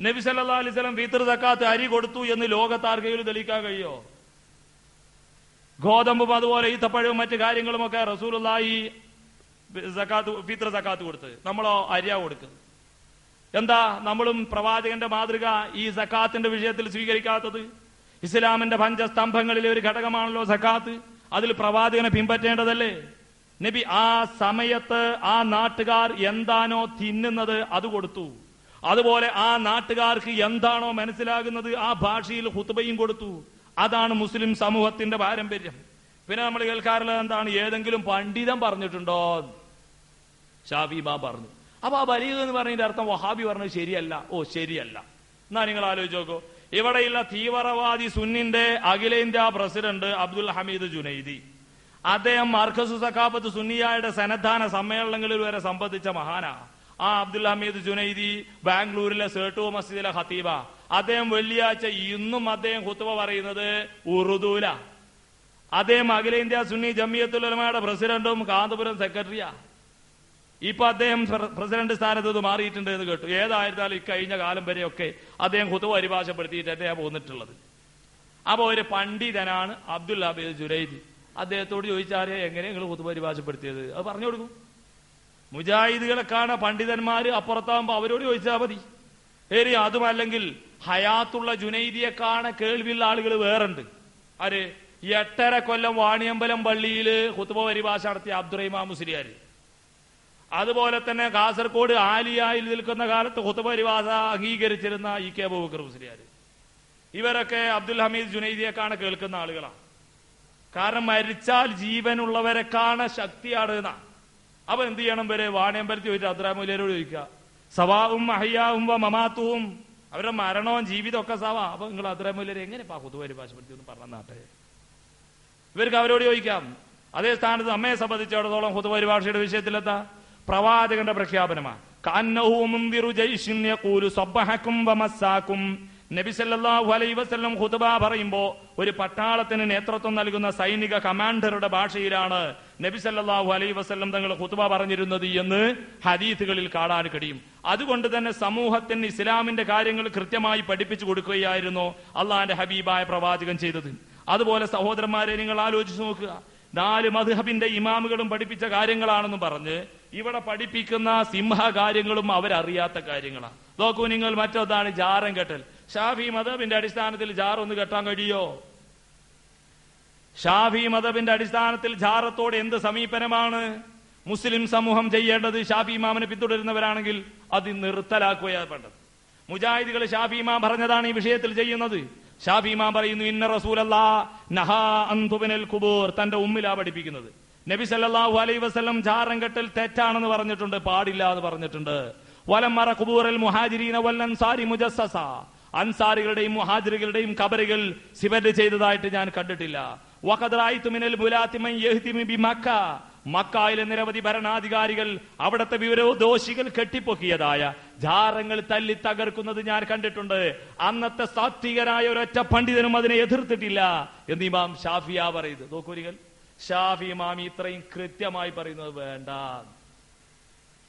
നബി സല്ലല്ലാഹു അലൈഹി വസല്ലം ഫിത്ർ സക്കാത്ത് അരി കൊടുത്തു എന്ന് ലോകത്താർക്കെങ്കിലും തെളിയിക്കാൻ കഴിയോ? ഗോതമ്പും അതുപോലെ ഈത്തപ്പഴവും മറ്റു കാര്യങ്ങളും ഒക്കെ റസൂലുള്ളാഹി ഫിത്ർ സക്കാത്ത് കൊടുത്ത്, നമ്മളോ അരിയാ കൊടുക്കുന്നത്. എന്താ നമ്മളും പ്രവാചകന്റെ മാതൃക ഈ സക്കാത്തിന്റെ വിഷയത്തിൽ സ്വീകരിക്കാത്തത്? ഇസ്ലാമിന്റെ പഞ്ചസ്തംഭങ്ങളിലെ ഒരു ഘടകമാണല്ലോ സക്കാത്ത്. അതിൽ പ്രവാചകനെ പിൻപറ്റേണ്ടതല്ലേ? നബി ആ സമയത്ത് ആ നാട്ടുകാർ എന്താണോ തിന്നുന്നത് അത് കൊടുത്തു. അതുപോലെ ആ നാട്ടുകാർക്ക് എന്താണോ മനസ്സിലാകുന്നത് ആ ഭാഷയിൽ ഖുത്ബയും കൊടുത്തു. അതാണ് മുസ്ലിം സമൂഹത്തിന്റെ പാരമ്പര്യം. പിന്നെ നമ്മൾ കേൾക്കാറുള്ളത് എന്താണ്? ഏതെങ്കിലും പണ്ഡിതൻ പറഞ്ഞിട്ടുണ്ടോ? ഷാഫി ഇമാം പറഞ്ഞു. അപ്പൊ ആ ബലീഗ് എന്ന് പറഞ്ഞതിന്റെ അർത്ഥം വഹാബി പറഞ്ഞത് ശരിയല്ല. ഓ ശരിയല്ല. എന്നാ നിങ്ങൾ ആലോചിച്ച് നോക്കൂ. ഇവിടെയുള്ള തീവ്രവാദി സുന്നിന്റെ അഖിലേന്ത്യാ പ്രസിഡന്റ് അബ്ദുൽ ഹമീദ് ജുനൈദി, അദ്ദേഹം മർക്കസു സഖാഫത്ത് സുന്നിയായുടെ സന്നദ്ധാന സമ്മേളനങ്ങളിൽ വരെ സംബന്ധിച്ച മഹാനാ. ആ അബ്ദുൽ ഹമീദ് ജുനൈദി ബാംഗ്ലൂരിലെ സേട്ടു മസ്ജിദിലെ ഖതീബ. അദ്ദേഹം വെള്ളിയാഴ്ച ഇന്നും അദ്ദേഹം ഖുത്ബ പറയുന്നത് ഉറുദുവില. അദ്ദേഹം അഖിലേന്ത്യാ സുന്നി ജമിയത്തുൽ ഉലമയുടെ പ്രസിഡന്റും കാന്തപുരം സെക്രട്ടറിയാ. ഇപ്പൊ അദ്ദേഹം പ്രസിഡന്റ് സ്ഥാനത്ത് മാറിയിട്ടുണ്ട് എന്ന് കേട്ടു. ഏതായിരുന്നാലും ഇക്കഴിഞ്ഞ കാലം വരെയൊക്കെ അദ്ദേഹം ഖുത്ബ പരിഭാഷപ്പെടുത്തിയിട്ട് അദ്ദേഹം പോന്നിട്ടുള്ളത്. അപ്പൊ ഒരു പണ്ഡിതനാണ് അബ്ദുൽ ഹമീദ് ജുനൈദി. അദ്ദേഹത്തോട് ചോദിച്ചാൽ എങ്ങനെ നിങ്ങൾ ഖുത്ബ പരിഭാഷപ്പെടുത്തിയത്? അത് പറഞ്ഞു കൊടുക്കും. മുജാഹിദുകളെ കാണാൻ പണ്ഡിതന്മാര് അപ്പുറത്താകുമ്പോ അവരോട് ചോദിച്ചാൽ മതി. ഏറി അതുമല്ലെങ്കിൽ ഹയാത്തുള്ള ജുനൈദിയെ കാണാൻ കേൾവിയുള്ള ആളുകൾ വേറുണ്ട്. ആര്? 8.5 കൊല്ലം വാണിയമ്പലം പള്ളിയിൽ ഖുത്ബ പരിഭാഷ നടത്തിയ അബ്ദുറഹിമാൻ മുസ്ലിയാർ. അതുപോലെ തന്നെ കാസർഗോഡ് ആലിയായിൽ നിൽക്കുന്ന കാലത്ത് ഖുത്ബ പരിഭാഷ അംഗീകരിച്ചിരുന്ന ഇ കെ അബൂബക്കർ മുസ്ലിയാർ. ഇവരൊക്കെ അബ്ദുൽ ഹമീദ് ജുനൈദിയെ കാണാൻ കേൾക്കുന്ന ആളുകളാണ്. കാരണം മരിച്ചാൽ ജീവനുള്ളവരെ കാണാൻ ശക്തിയാണ് എന്നാ. അപ്പൊ എന്ത് ചെയ്യണം? വരെ വാണിയമ്പലത്തിൽ പോയിട്ട് അബ്ദുറഹ്മാനോട് ചോദിക്കുക, സവാവും അഹ്യാവും മമാത്തുവും, അവരുടെ മരണവും ജീവിതവും ഒക്കെ സവാ. അപ്പൊ നിങ്ങൾ അബ്ദുറഹ്മാൻ എങ്ങനെ ഖുത്ബ പരിഭാഷപ്പെടുത്തി എന്ന് പറഞ്ഞ നാട്ടെ? ഇവർക്ക് അവരോട് ചോദിക്കാം. അതേ സ്ഥാനത്ത് നമ്മെ സംബന്ധിച്ചിടത്തോളം ഖുത്ബ പരിഭാഷയുടെ വിഷയത്തിലെത്താ പ്രവാചകന്റെ പ്രഖ്യാപനമാണ്. നബി സല്ലല്ലാഹു അലൈഹി വസല്ലം ഖുത്ബ പറയുമ്പോ ഒരു പട്ടാളത്തിന് നേതൃത്വം നൽകുന്ന സൈനിക കമാൻഡറുടെ ഭാഷയിലാണ് നബി സല്ലല്ലാഹു അലൈഹി വസല്ലം തങ്ങൾ ഖുത്ബ പറഞ്ഞിരുന്നത് എന്ന് ഹദീസുകളിൽ കാണാൻ കഴിയും. അതുകൊണ്ട് തന്നെ സമൂഹത്തിന് ഇസ്ലാമിന്റെ കാര്യങ്ങൾ കൃത്യമായി പഠിപ്പിച്ചു കൊടുക്കുകയായിരുന്നു അള്ളാന്റെ ഹബീബായ പ്രവാചകൻ ചെയ്തത്. അതുപോലെ സഹോദരന്മാരെ നിങ്ങൾ ആലോചിച്ച് നോക്കുക. 4 മദ്ഹബിന്റെ ഇമാമുകളും പഠിപ്പിച്ച കാര്യങ്ങളാണെന്ന് പറഞ്ഞ് ഇവിടെ പഠിപ്പിക്കുന്ന സിംഹ കാര്യങ്ങളും അവരറിയാത്ത കാര്യങ്ങളാണ്. നോക്കൂ നിങ്ങൾ. മറ്റൊന്നാണ് ജാരം കെട്ടൽ. ഷാഫി മദ്ഹബിന്റെ അടിസ്ഥാനത്തിൽ ജാർ ഒന്ന് കെട്ടാൻ കഴിയോ? ഷാഫി മദ്ഹബിന്റെ അടിസ്ഥാനത്തിൽ ജാറത്തോട് എന്ത് സമീപനമാണ് മുസ്ലിം സമൂഹം ചെയ്യേണ്ടത്? ഷാഫി ഇമാമിനെ പിന്തുടരുന്നവരാണെങ്കിൽ അത് നിർത്തലാക്കുകയാണ് വേണ്ടത്. മുജാഹിദുകൾ ഷാഫി ഇമാം പറഞ്ഞതാണ് ഈ വിഷയത്തിൽ ചെയ്യുന്നത്. ഷാഫി ഇമാം പറയുന്നു, ഇന്ന റസൂലല്ലാഹ് നഹാ അൻ തുബ്നൽ ഖുബൂർ. തന്റെ ഉമ്മിലാ പഠിപ്പിക്കുന്നത്. നബി സല്ലല്ലാഹു അലൈഹി വസല്ലം ജാറം കെട്ടൽ തെറ്റാണെന്ന് പറഞ്ഞിട്ടുണ്ട്, പാടില്ല എന്ന് പറഞ്ഞിട്ടുണ്ട്. വലമറ ഖുബൂറൽ മുഹാജിരീന വൽ അൻസാരി മുജസ്സസ. അൻസാരികളുടെയും മുഹാജിറുകളുടെയും ഖബറുകൾ സിമന്റ് ചെയ്തതായിട്ട് ഞാൻ കണ്ടിട്ടില്ല. വഖദ് റഅയ്തു മിനൽ മുലാത്തി മൻ യഹ്തിമു ബിമക്ക. മക്കയിലെ നിരവധി ഭരണാധികാരികൾ അവിടുത്തെ വിവരദോഷികൾ കെട്ടിപ്പൊക്കിയതായ ജാറങ്ങൾ തല്ലി തകർക്കുന്നത് ഞാൻ കണ്ടിട്ടുണ്ട്. അന്നത്തെ സാത്വികനായ ഒരൊറ്റ പണ്ഡിതനും അതിനെ എതിർത്തിട്ടില്ല എന്ന് ഇമാം ഷാഫിയ പറയുന്നത്. നോക്കൂരികൾ, ഷാഫി ഇമാം ഇത്രയും കൃത്യമായി പറയുന്നത് വേണ്ട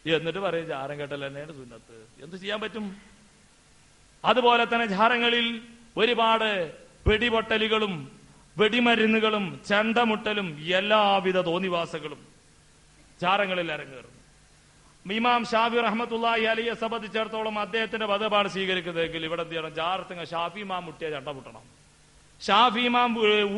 എന്നിട്ട് പറയും ജാരം കെട്ടൽ തന്നെയാണ് സുന്നത്ത്. എന്ത് ചെയ്യാൻ പറ്റും? അതുപോലെ തന്നെ ജാറങ്ങളിൽ ഒരുപാട് വെടിപൊട്ടലുകളും വെടിമരുന്നുകളും ചെണ്ടമുട്ടലും എല്ലാവിധ തോന്നിവാസങ്ങളും ജാറങ്ങളിൽ അരങ്ങേറും. ഇമാം ഷാഫി റഹ്മത്തുള്ളാഹി അലൈഹിയെ സംബന്ധിച്ചിടത്തോളം അദ്ദേഹത്തിന്റെ മദ്ഹബാണ് സ്വീകരിക്കുന്നതെങ്കിൽ ഇവിടെ എന്ത് ചെയ്യണം? ജാറത്തിങ്ങ ഷാഫി ഇമാം മുട്ടിയ ചണ്ട മുട്ടണം. ഷാഫി ഇമാം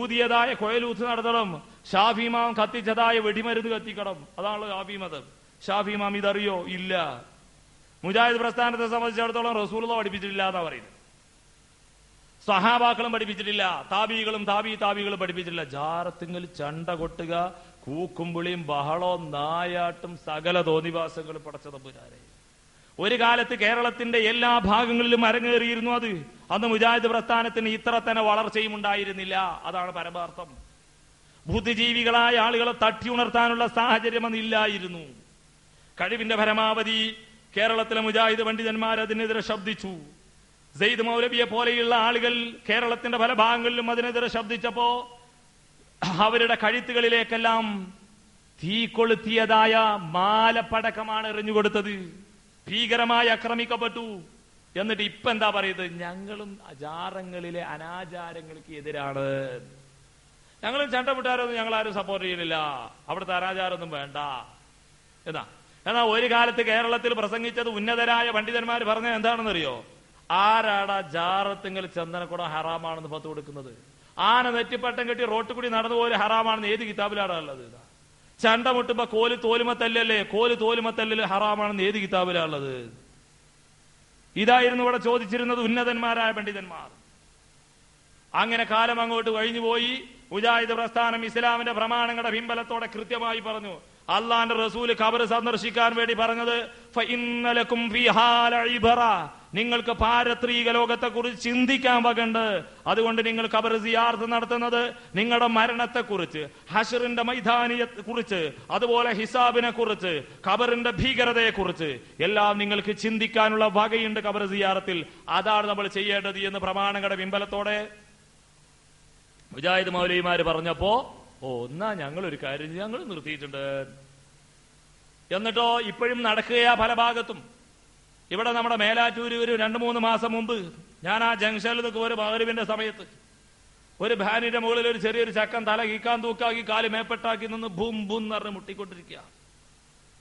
ഊതിയതായ കൊയലൂത്ത് നടത്തണം. ഷാഫി ഇമാം കത്തിച്ചതായ വെടിമരുന്ന് കത്തിക്കണം. അതാണല്ലോ ഷാഫി മദ്ഹബ്. ഷാഫി ഇമാം ഇതറിയോ? ഇല്ല. മുജാഹിദ് പ്രസ്ഥാനത്തെ സംബന്ധിച്ചിടത്തോളം റസൂലുള്ളാഹി പഠിപ്പിച്ചിട്ടില്ല എന്നാ പറയുന്നത്. സഹാബാക്കളും പഠിപ്പിച്ചിട്ടില്ല, താബികളും താബികളും പഠിപ്പിച്ചിട്ടില്ല. ജാറത്തിങ്കിൽ ചണ്ട കൊട്ടുക, കൂക്കുംവിളിയും ബഹളവും നായാട്ടും സകല തോന്നിവാസങ്ങളും പടച്ച തമ്പുരാനെ. ഒരു കാലത്ത് കേരളത്തിന്റെ എല്ലാ ഭാഗങ്ങളിലും അരങ്ങേറിയിരുന്നു അത്. അന്ന് മുജാഹിദ് പ്രസ്ഥാനത്തിന് ഇത്ര തന്നെ വളർച്ചയും ഉണ്ടായിരുന്നില്ല. അതാണ് പരമാർത്ഥം. ബുദ്ധിജീവികളായ ആളുകളെ തട്ടിയുണർത്താനുള്ള സാഹചര്യം അന്നില്ലായിരുന്നു. കഴിവിന്റെ പരമാവധി കേരളത്തിലെ മുജാഹിദ് പണ്ഡിതന്മാർ അതിനെതിരെ ശബ്ദിച്ചു. സെയ്ദ് മൗലവിയെ പോലെയുള്ള ആളുകൾ കേരളത്തിന്റെ പല ഭാഗങ്ങളിലും അതിനെതിരെ ശബ്ദിച്ചപ്പോ അവരുടെ കഴുത്തുകളിലേക്കെല്ലാം തീ കൊളുത്തിയതായ മാലപ്പടക്കമാണ് എറിഞ്ഞുകൊടുത്തത്. ഭീകരമായി ആക്രമിക്കപ്പെട്ടു. എന്നിട്ട് ഇപ്പൊ എന്താ പറയുന്നത്? ഞങ്ങളും ജാറങ്ങളിലെ അനാചാരങ്ങൾക്ക് എതിരാണ്. ഞങ്ങളും ചണ്ടമുട്ടാരൊന്നും ഞങ്ങളാരും സപ്പോർട്ട് ചെയ്യുന്നില്ല, അവിടുത്തെ അനാചാരമൊന്നും വേണ്ട എന്നാ ഒരു കാലത്ത് കേരളത്തിൽ പ്രസംഗിച്ചത് ഉന്നതരായ പണ്ഡിതന്മാർ പറഞ്ഞത് എന്താണെന്നറിയോ? ആരാടാ ജാറത്തിങ്കിൽ ചന്ദനക്കുടം ഹറാമാണെന്ന് പത്ത് കൊടുക്കുന്നത്? ആന നെറ്റിപ്പട്ടം കെട്ടി റോട്ടിൽ കൂടി നടന്നു പോലെ ഹറാമാണെന്ന് ഏത് കിതാബിലാടാ ഉള്ളത്? ചണ്ട മുട്ടുമ്പോ കോല് തോലുമത്തല്ലേ, കോല് തോലുമത്തല്ലേ ഹറാമാണെന്ന് ഏത് കിതാബിലാ ഉള്ളത്? ഇതായിരുന്നു ഇവിടെ ചോദിച്ചിരുന്നത് ഉന്നതന്മാരായ പണ്ഡിതന്മാർ. അങ്ങനെ കാലം അങ്ങോട്ട് കഴിഞ്ഞുപോയി. മുജാഹിദ് പ്രസ്ഥാനം ഇസ്ലാമിന്റെ പ്രമാണങ്ങളുടെ പിൻബലത്തോടെ കൃത്യമായി പറഞ്ഞു. അള്ളാന്റെ റസൂല് ഖബർ സന്ദർശിക്കാൻ വേണ്ടി പറഞ്ഞത് ഫഇന്നലകും ഫീഹാ ലഇബ്റ, നിങ്ങൾക്ക് പാരത്രിക ലോകത്തെ കുറിച്ച് ചിന്തിക്കാൻ വകണ്ട്. അതുകൊണ്ട് നിങ്ങൾ ഖബർ സിയാറത്ത് നടത്തുന്നത് നിങ്ങളുടെ മരണത്തെ കുറിച്ച്, ഹശ്റിന്റെ മൈതാനിയെ കുറിച്ച്, അതുപോലെ ഹിസാബിനെ കുറിച്ച്, ഖബറിന്റെ ഭീകരതയെ കുറിച്ച് എല്ലാം നിങ്ങൾക്ക് ചിന്തിക്കാനുള്ള വകയുണ്ട് ഖബർ സിയാറത്തിൽ. അതാണ് നമ്മൾ ചെയ്യേണ്ടത് എന്ന് പ്രമാണങ്ങളുടെ പിൻബലത്തോടെ മുജാഹിദ് മൗലവിമാര് പറഞ്ഞപ്പോ എന്നാ ഞങ്ങളൊരു കാര്യം ഞങ്ങൾ നിർത്തിയിട്ടുണ്ട്. എന്നിട്ടോ ഇപ്പോഴും നടക്കുകയാ പല ഭാഗത്തും. ഇവിടെ നമ്മുടെ മേലാറ്റൂര് ഒരു 2-3 മാസം മുമ്പ് ഞാൻ ആ ജംഗ്ഷനിൽ നിൽക്കും. ഒരു മഗ്‌രിബിന്റെ സമയത്ത് ഒരു ഭാനിന്റെ മുകളിൽ ഒരു ചെറിയൊരു ചക്കൻ തല കീക്കാൻ തൂക്കാക്കി കാല് മേപ്പെട്ടാക്കി നിന്ന് ബും ബും നിറഞ്ഞ് മുട്ടിക്കൊണ്ടിരിക്കുക.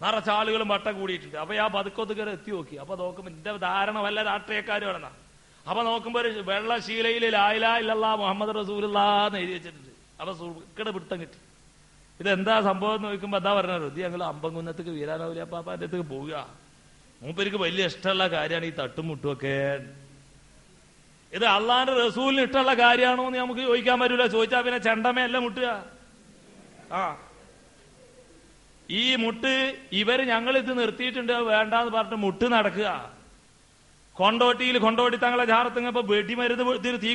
നിറച്ച ആളുകളും വട്ടം കൂടിയിട്ടുണ്ട്. അപ്പൊ ആ പതുക്കൊത്ത് കയറി എത്തി നോക്കി. അപ്പൊ നോക്കുമ്പോ എന്റെ ധാരണ വല്ല രാഷ്ട്രീയക്കാരുമാണെന്നാ. അപ്പൊ നോക്കുമ്പോ ഒരു വെള്ള ശീലയിൽ ലാ ഇലാഹ ഇല്ലല്ലാഹ് മുഹമ്മദ് റസൂലുള്ളാഹ് എന്ന് എഴുതി വെച്ചിട്ടുണ്ട്. അപ്പൊ സുർക്കടെ പിടുത്തം കിട്ടി. ഇതെന്താ സംഭവം എന്ന് നോക്കുമ്പോ എന്താ പറഞ്ഞത്? ഇത് ഞങ്ങൾ അമ്പംകുന്നത്തേക്ക് വീരാനൗലിയാപ്പാപ്പാന്റെ അടുത്തേക്ക് പോവുക. മൂപ്പർക്ക് വലിയ ഇഷ്ടമുള്ള കാര്യമാണ് ഈ തട്ടും മുട്ടുമൊക്കെ. ഇത് അള്ളാന്റെ റസൂലിന് ഇഷ്ടമുള്ള കാര്യമാണോ എന്ന് നമുക്ക് ചോദിക്കാൻ പറ്റൂല. ചോദിച്ചാ പിന്നെ ചെണ്ടമയല്ല മുട്ടുക. ഈ മുട്ട് ഇവര് ഞങ്ങൾ ഇത് നിർത്തിയിട്ടുണ്ട് വേണ്ടാന്ന് പറഞ്ഞിട്ട് മുട്ട് നടക്കുക. കൊണ്ടോട്ടി തങ്ങളെ ജാറത്തുങ്ങപ്പോ വെടിമരുന്ന് തീ